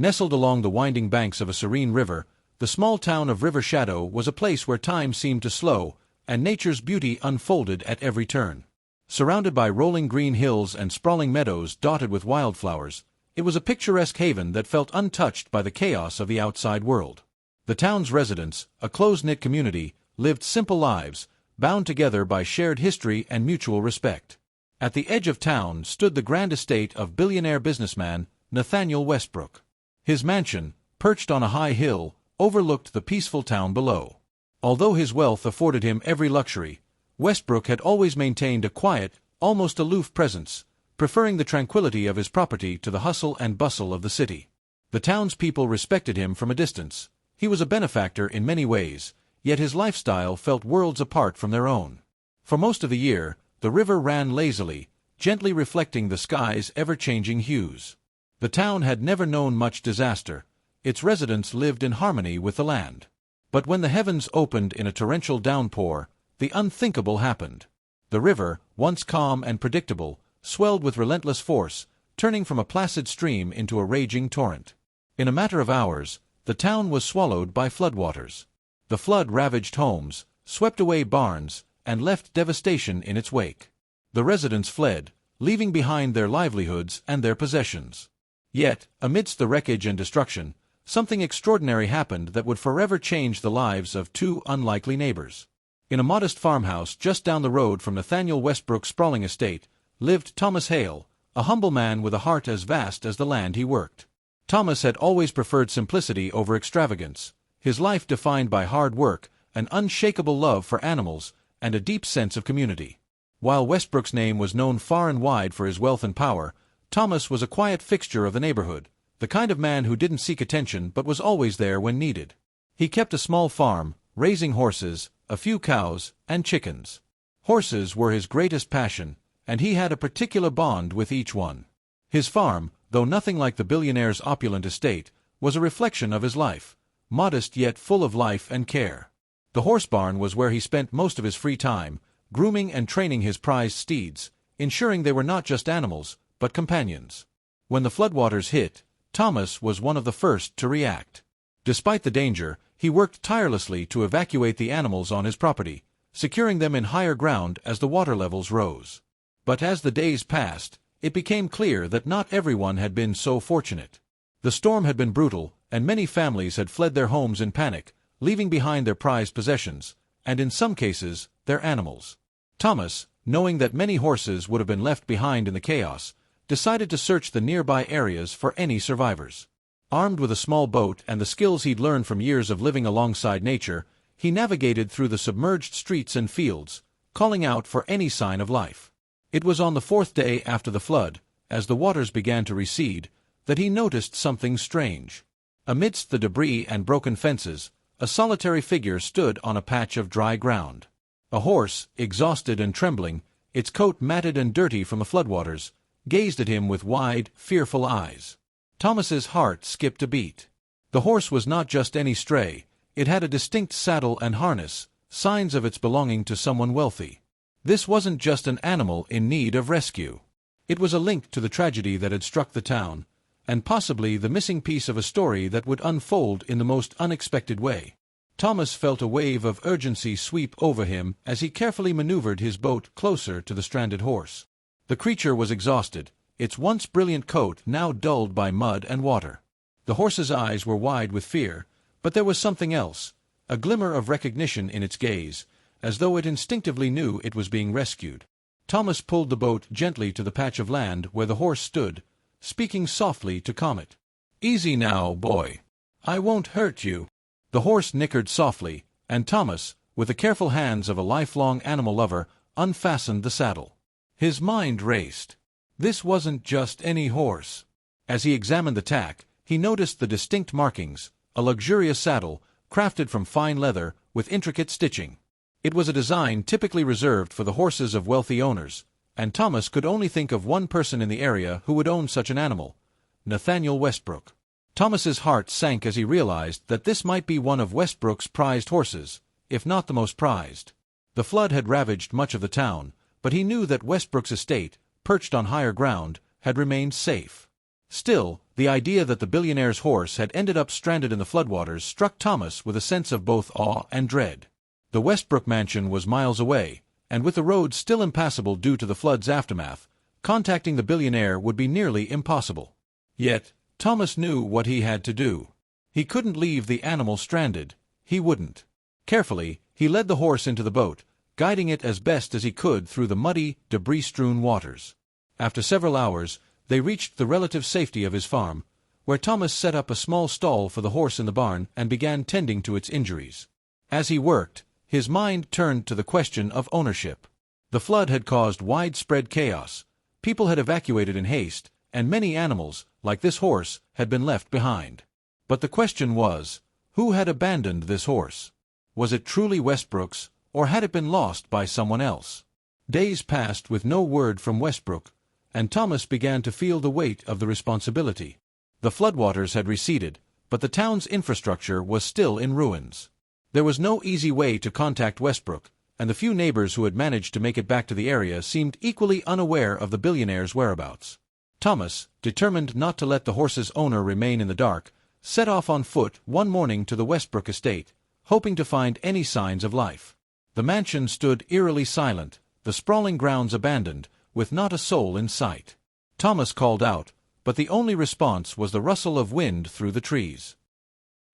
Nestled along the winding banks of a serene river, the small town of River Shadow was a place where time seemed to slow, and nature's beauty unfolded at every turn. Surrounded by rolling green hills and sprawling meadows dotted with wildflowers, it was a picturesque haven that felt untouched by the chaos of the outside world. The town's residents, a close-knit community, lived simple lives, bound together by shared history and mutual respect. At the edge of town stood the grand estate of billionaire businessman Nathaniel Westbrook. His mansion, perched on a high hill, overlooked the peaceful town below. Although his wealth afforded him every luxury, Westbrook had always maintained a quiet, almost aloof presence, preferring the tranquility of his property to the hustle and bustle of the city. The townspeople respected him from a distance. He was a benefactor in many ways, yet his lifestyle felt worlds apart from their own. For most of the year, the river ran lazily, gently reflecting the sky's ever-changing hues. The town had never known much disaster. Its residents lived in harmony with the land. But when the heavens opened in a torrential downpour, the unthinkable happened. The river, once calm and predictable, swelled with relentless force, turning from a placid stream into a raging torrent. In a matter of hours, the town was swallowed by floodwaters. The flood ravaged homes, swept away barns, and left devastation in its wake. The residents fled, leaving behind their livelihoods and their possessions. Yet, amidst the wreckage and destruction, something extraordinary happened that would forever change the lives of two unlikely neighbors. In a modest farmhouse just down the road from Nathaniel Westbrook's sprawling estate, lived Thomas Hale, a humble man with a heart as vast as the land he worked. Thomas had always preferred simplicity over extravagance, his life defined by hard work, an unshakable love for animals, and a deep sense of community. While Westbrook's name was known far and wide for his wealth and power, Thomas was a quiet fixture of the neighborhood, the kind of man who didn't seek attention but was always there when needed. He kept a small farm, raising horses, a few cows, and chickens. Horses were his greatest passion, and he had a particular bond with each one. His farm, though nothing like the billionaire's opulent estate, was a reflection of his life, modest yet full of life and care. The horse barn was where he spent most of his free time, grooming and training his prized steeds, ensuring they were not just animals, but companions. When the floodwaters hit, Thomas was one of the first to react. Despite the danger, he worked tirelessly to evacuate the animals on his property, securing them in higher ground as the water levels rose. But as the days passed, it became clear that not everyone had been so fortunate. The storm had been brutal, and many families had fled their homes in panic, leaving behind their prized possessions, and in some cases, their animals. Thomas, knowing that many horses would have been left behind in the chaos, decided to search the nearby areas for any survivors. Armed with a small boat and the skills he'd learned from years of living alongside nature, he navigated through the submerged streets and fields, calling out for any sign of life. It was on the fourth day after the flood, as the waters began to recede, that he noticed something strange. Amidst the debris and broken fences, a solitary figure stood on a patch of dry ground. A horse, exhausted and trembling, its coat matted and dirty from the floodwaters, gazed at him with wide, fearful eyes. Thomas's heart skipped a beat. The horse was not just any stray, it had a distinct saddle and harness, signs of its belonging to someone wealthy. This wasn't just an animal in need of rescue. It was a link to the tragedy that had struck the town, and possibly the missing piece of a story that would unfold in the most unexpected way. Thomas felt a wave of urgency sweep over him as he carefully maneuvered his boat closer to the stranded horse. The creature was exhausted, its once brilliant coat now dulled by mud and water. The horse's eyes were wide with fear, but there was something else, a glimmer of recognition in its gaze, as though it instinctively knew it was being rescued. Thomas pulled the boat gently to the patch of land where the horse stood, speaking softly to calm it. "Easy now, boy. I won't hurt you." The horse nickered softly, and Thomas, with the careful hands of a lifelong animal lover, unfastened the saddle. His mind raced. This wasn't just any horse. As he examined the tack, he noticed the distinct markings, a luxurious saddle, crafted from fine leather, with intricate stitching. It was a design typically reserved for the horses of wealthy owners, and Thomas could only think of one person in the area who would own such an animal: Nathaniel Westbrook. Thomas's heart sank as he realized that this might be one of Westbrook's prized horses, if not the most prized. The flood had ravaged much of the town, but he knew that Westbrook's estate, perched on higher ground, had remained safe. Still, the idea that the billionaire's horse had ended up stranded in the floodwaters struck Thomas with a sense of both awe and dread. The Westbrook mansion was miles away, and with the road still impassable due to the flood's aftermath, contacting the billionaire would be nearly impossible. Yet, Thomas knew what he had to do. He couldn't leave the animal stranded. He wouldn't. Carefully, he led the horse into the boat, guiding it as best as he could through the muddy, debris-strewn waters. After several hours, they reached the relative safety of his farm, where Thomas set up a small stall for the horse in the barn and began tending to its injuries. As he worked, his mind turned to the question of ownership. The flood had caused widespread chaos, people had evacuated in haste, and many animals, like this horse, had been left behind. But the question was, who had abandoned this horse? Was it truly Westbrook's, or had it been lost by someone else? Days passed with no word from Westbrook, and Thomas began to feel the weight of the responsibility. The floodwaters had receded, but the town's infrastructure was still in ruins. There was no easy way to contact Westbrook, and the few neighbors who had managed to make it back to the area seemed equally unaware of the billionaire's whereabouts. Thomas, determined not to let the horse's owner remain in the dark, set off on foot one morning to the Westbrook estate, hoping to find any signs of life. The mansion stood eerily silent, the sprawling grounds abandoned, with not a soul in sight. Thomas called out, but the only response was the rustle of wind through the trees.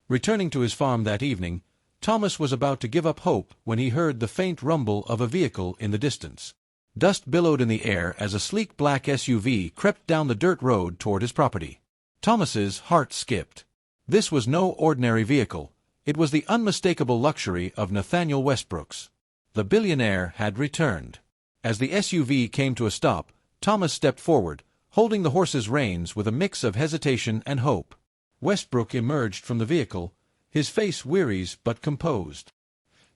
Returning to his farm that evening, Thomas was about to give up hope when he heard the faint rumble of a vehicle in the distance. Dust billowed in the air as a sleek black SUV crept down the dirt road toward his property. Thomas's heart skipped. This was no ordinary vehicle. It was the unmistakable luxury of Nathaniel Westbrook's. The billionaire had returned. As the SUV came to a stop, Thomas stepped forward, holding the horse's reins with a mix of hesitation and hope. Westbrook emerged from the vehicle, his face weary but composed.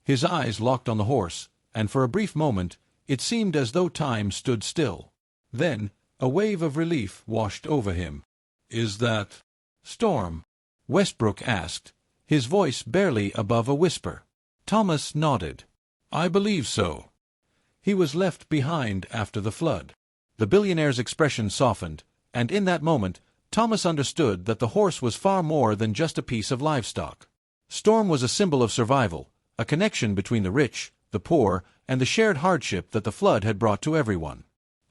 His eyes locked on the horse, and for a brief moment, it seemed as though time stood still. Then, a wave of relief washed over him. "Is that Storm?" Westbrook asked, his voice barely above a whisper. Thomas nodded. "I believe so. He was left behind after the flood." The billionaire's expression softened, and in that moment, Thomas understood that the horse was far more than just a piece of livestock. Storm was a symbol of survival, a connection between the rich, the poor, and the shared hardship that the flood had brought to everyone.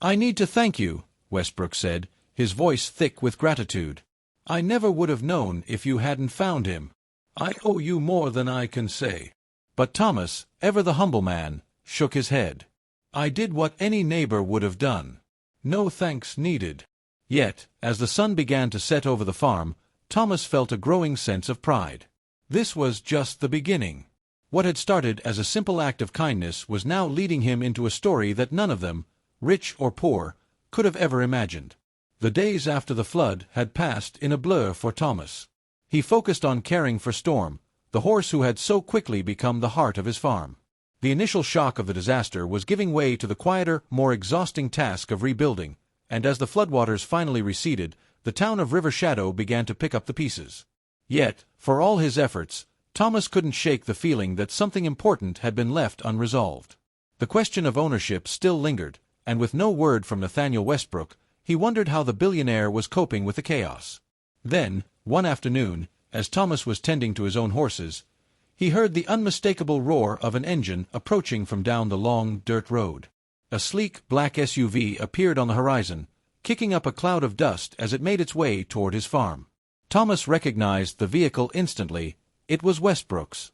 "I need to thank you," Westbrook said, his voice thick with gratitude. "I never would have known if you hadn't found him. I owe you more than I can say." But Thomas, ever the humble man, shook his head. "I did what any neighbor would have done. No thanks needed." Yet, as the sun began to set over the farm, Thomas felt a growing sense of pride. This was just the beginning. What had started as a simple act of kindness was now leading him into a story that none of them, rich or poor, could have ever imagined. The days after the flood had passed in a blur for Thomas. He focused on caring for Storm, the horse who had so quickly become the heart of his farm. The initial shock of the disaster was giving way to the quieter, more exhausting task of rebuilding, and as the floodwaters finally receded, the town of River Shadow began to pick up the pieces. Yet, for all his efforts, Thomas couldn't shake the feeling that something important had been left unresolved. The question of ownership still lingered, and with no word from Nathaniel Westbrook, he wondered how the billionaire was coping with the chaos. Then, one afternoon, as Thomas was tending to his own horses, he heard the unmistakable roar of an engine approaching from down the long dirt road. A sleek black SUV appeared on the horizon, kicking up a cloud of dust as it made its way toward his farm. Thomas recognized the vehicle instantly. It was Westbrook's.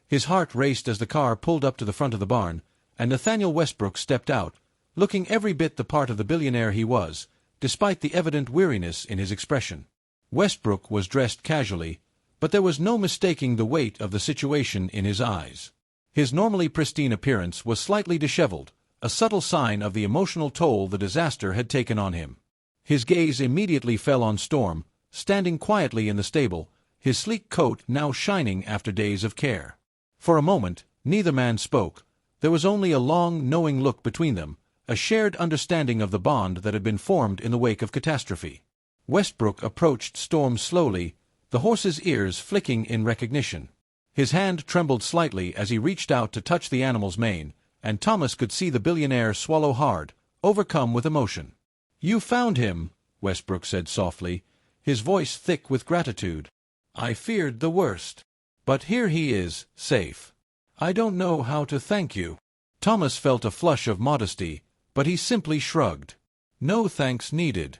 His heart raced as the car pulled up to the front of the barn, and Nathaniel Westbrook stepped out, looking every bit the part of the billionaire he was, despite the evident weariness in his expression. Westbrook was dressed casually, but there was no mistaking the weight of the situation in his eyes. His normally pristine appearance was slightly disheveled, a subtle sign of the emotional toll the disaster had taken on him. His gaze immediately fell on Storm, standing quietly in the stable, his sleek coat now shining after days of care. For a moment, neither man spoke. There was only a long, knowing look between them, a shared understanding of the bond that had been formed in the wake of catastrophe. Westbrook approached Storm slowly, the horse's ears flicking in recognition. His hand trembled slightly as he reached out to touch the animal's mane, and Thomas could see the billionaire swallow hard, overcome with emotion. "You found him," Westbrook said softly, his voice thick with gratitude. "I feared the worst. But here he is, safe. I don't know how to thank you." Thomas felt a flush of modesty, but he simply shrugged. "No thanks needed.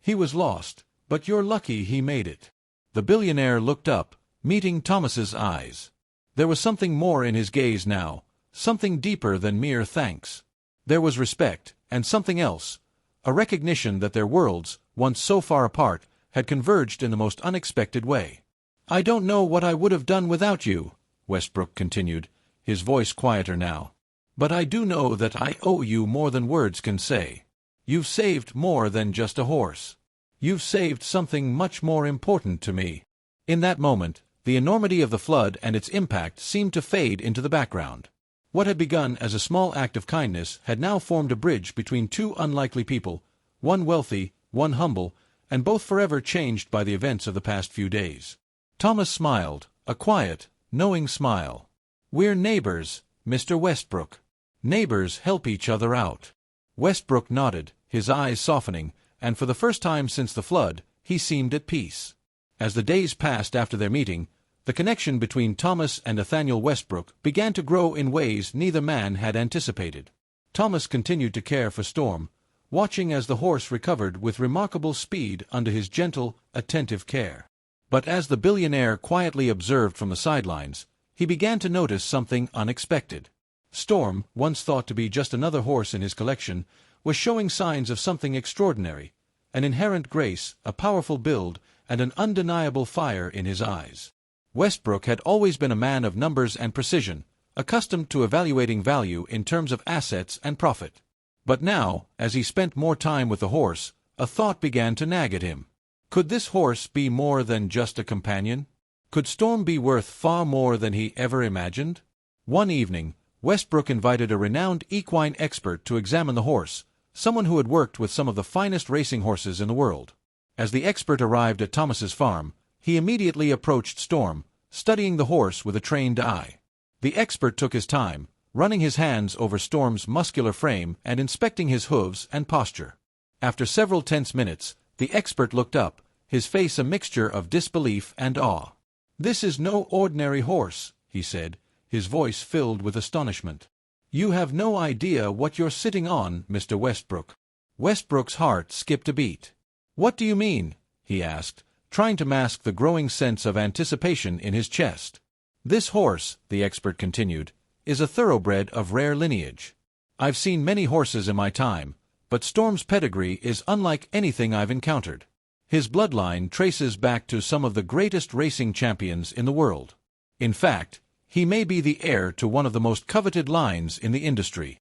He was lost, but you're lucky he made it." The billionaire looked up, meeting Thomas's eyes. There was something more in his gaze now, something deeper than mere thanks. There was respect, and something else, a recognition that their worlds, once so far apart, had converged in the most unexpected way. "I don't know what I would have done without you," Westbrook continued, his voice quieter now. "But I do know that I owe you more than words can say. You've saved more than just a horse. You've saved something much more important to me." In that moment, the enormity of the flood and its impact seemed to fade into the background. What had begun as a small act of kindness had now formed a bridge between two unlikely people, one wealthy, one humble, and both forever changed by the events of the past few days. Thomas smiled, a quiet, knowing smile. "We're neighbors, Mr. Westbrook. Neighbors help each other out." Westbrook nodded, his eyes softening, and for the first time since the flood, he seemed at peace. As the days passed after their meeting, the connection between Thomas and Nathaniel Westbrook began to grow in ways neither man had anticipated. Thomas continued to care for Storm, watching as the horse recovered with remarkable speed under his gentle, attentive care. But as the billionaire quietly observed from the sidelines, he began to notice something unexpected. Storm, once thought to be just another horse in his collection, was showing signs of something extraordinary, an inherent grace, a powerful build, and an undeniable fire in his eyes. Westbrook had always been a man of numbers and precision, accustomed to evaluating value in terms of assets and profit. But now, as he spent more time with the horse, a thought began to nag at him. Could this horse be more than just a companion? Could Storm be worth far more than he ever imagined? One evening, Westbrook invited a renowned equine expert to examine the horse, someone who had worked with some of the finest racing horses in the world. As the expert arrived at Thomas's farm, he immediately approached Storm, studying the horse with a trained eye. The expert took his time, running his hands over Storm's muscular frame and inspecting his hooves and posture. After several tense minutes, the expert looked up, his face a mixture of disbelief and awe. "This is no ordinary horse," he said, his voice filled with astonishment. "You have no idea what you're sitting on, Mr. Westbrook." Westbrook's heart skipped a beat. "What do you mean?" he asked, trying to mask the growing sense of anticipation in his chest. "This horse," the expert continued, "is a thoroughbred of rare lineage. I've seen many horses in my time, but Storm's pedigree is unlike anything I've encountered. His bloodline traces back to some of the greatest racing champions in the world. In fact, he may be the heir to one of the most coveted lines in the industry."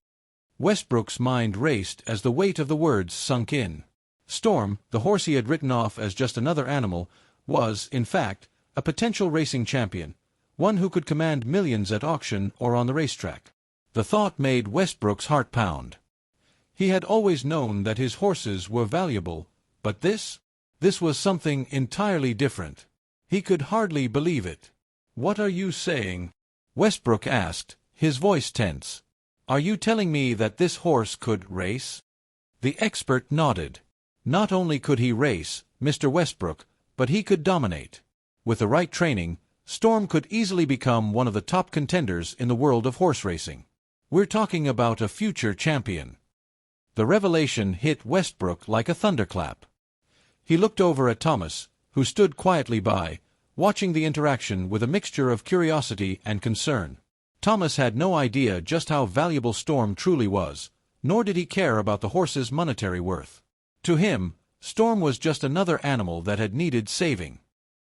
Westbrook's mind raced as the weight of the words sunk in. Storm, the horse he had written off as just another animal, was, in fact, a potential racing champion, one who could command millions at auction or on the racetrack. The thought made Westbrook's heart pound. He had always known that his horses were valuable, but this was something entirely different. He could hardly believe it. "What are you saying?" Westbrook asked, his voice tense. "Are you telling me that this horse could race?" The expert nodded. "Not only could he race, Mr. Westbrook, but he could dominate. With the right training, Storm could easily become one of the top contenders in the world of horse racing. We're talking about a future champion." The revelation hit Westbrook like a thunderclap. He looked over at Thomas, who stood quietly by, watching the interaction with a mixture of curiosity and concern. Thomas had no idea just how valuable Storm truly was, nor did he care about the horse's monetary worth. To him, Storm was just another animal that had needed saving.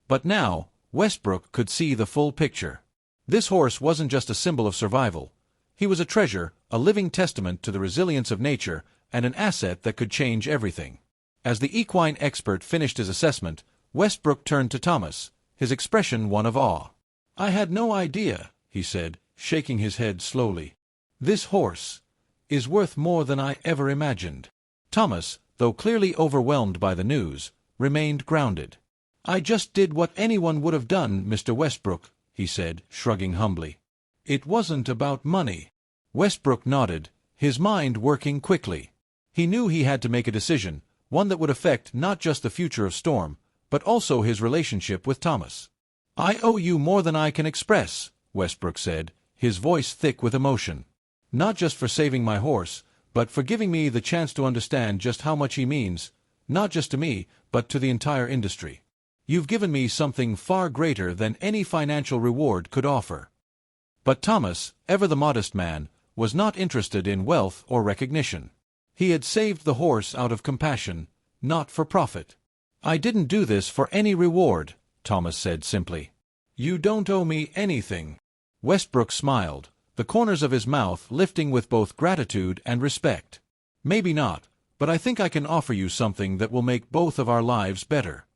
But now, Westbrook could see the full picture. This horse wasn't just a symbol of survival. He was a treasure, a living testament to the resilience of nature, and an asset that could change everything. As the equine expert finished his assessment, Westbrook turned to Thomas, his expression one of awe. "I had no idea," he said, shaking his head slowly. "This horse is worth more than I ever imagined." Thomas, though clearly overwhelmed by the news, remained grounded. "I just did what anyone would have done, Mr. Westbrook," he said, shrugging humbly. "It wasn't about money." Westbrook nodded, his mind working quickly. He knew he had to make a decision, one that would affect not just the future of Storm, but also his relationship with Thomas. "I owe you more than I can express," Westbrook said, his voice thick with emotion. "Not just for saving my horse, but for giving me the chance to understand just how much he means, not just to me, but to the entire industry. You've given me something far greater than any financial reward could offer." But Thomas, ever the modest man, was not interested in wealth or recognition. He had saved the horse out of compassion, not for profit. "I didn't do this for any reward," Thomas said simply. "You don't owe me anything." Westbrook smiled, the corners of his mouth lifting with both gratitude and respect. "Maybe not, but I think I can offer you something that will make both of our lives better."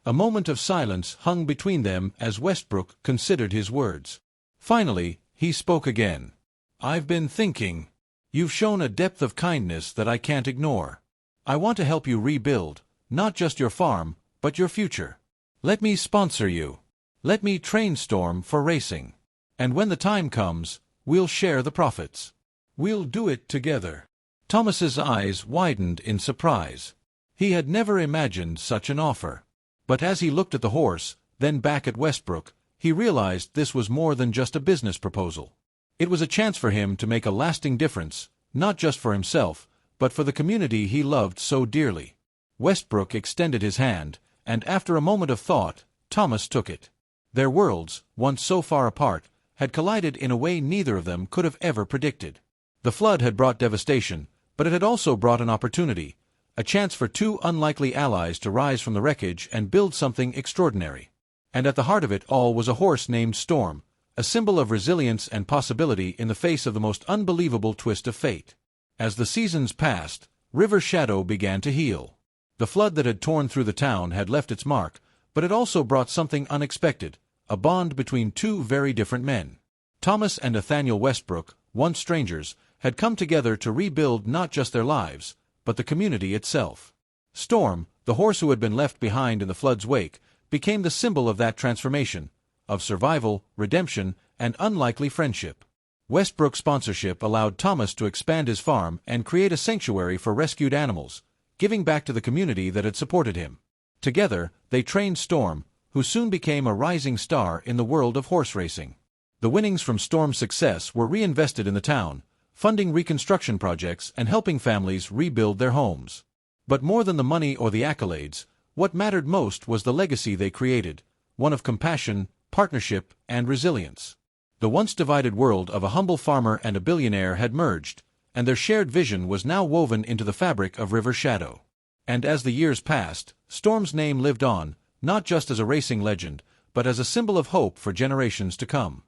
A moment of silence hung between them as Westbrook considered his words. Finally, he spoke again. "I've been thinking. You've shown a depth of kindness that I can't ignore. I want to help you rebuild, not just your farm, but your future. Let me sponsor you. Let me train Storm for racing. And when the time comes, we'll share the profits. We'll do it together." Thomas's eyes widened in surprise. He had never imagined such an offer. But as he looked at the horse, then back at Westbrook, he realized this was more than just a business proposal. It was a chance for him to make a lasting difference, not just for himself, but for the community he loved so dearly. Westbrook extended his hand, and after a moment of thought, Thomas took it. Their worlds, once so far apart, had collided in a way neither of them could have ever predicted. The flood had brought devastation, but it had also brought an opportunity, a chance for two unlikely allies to rise from the wreckage and build something extraordinary. And at the heart of it all was a horse named Storm, a symbol of resilience and possibility in the face of the most unbelievable twist of fate. As the seasons passed, River Shadow began to heal. The flood that had torn through the town had left its mark, but it also brought something unexpected, a bond between two very different men. Thomas and Nathaniel Westbrook, once strangers, had come together to rebuild not just their lives, but the community itself. Storm, the horse who had been left behind in the flood's wake, became the symbol of that transformation, of survival, redemption, and unlikely friendship. Westbrook's sponsorship allowed Thomas to expand his farm and create a sanctuary for rescued animals, giving back to the community that had supported him. Together, they trained Storm, who soon became a rising star in the world of horse racing. The winnings from Storm's success were reinvested in the town, funding reconstruction projects and helping families rebuild their homes. But more than the money or the accolades, what mattered most was the legacy they created, one of compassion, partnership, and resilience. The once divided world of a humble farmer and a billionaire had merged, and their shared vision was now woven into the fabric of River Shadow. And as the years passed, Storm's name lived on, not just as a racing legend, but as a symbol of hope for generations to come.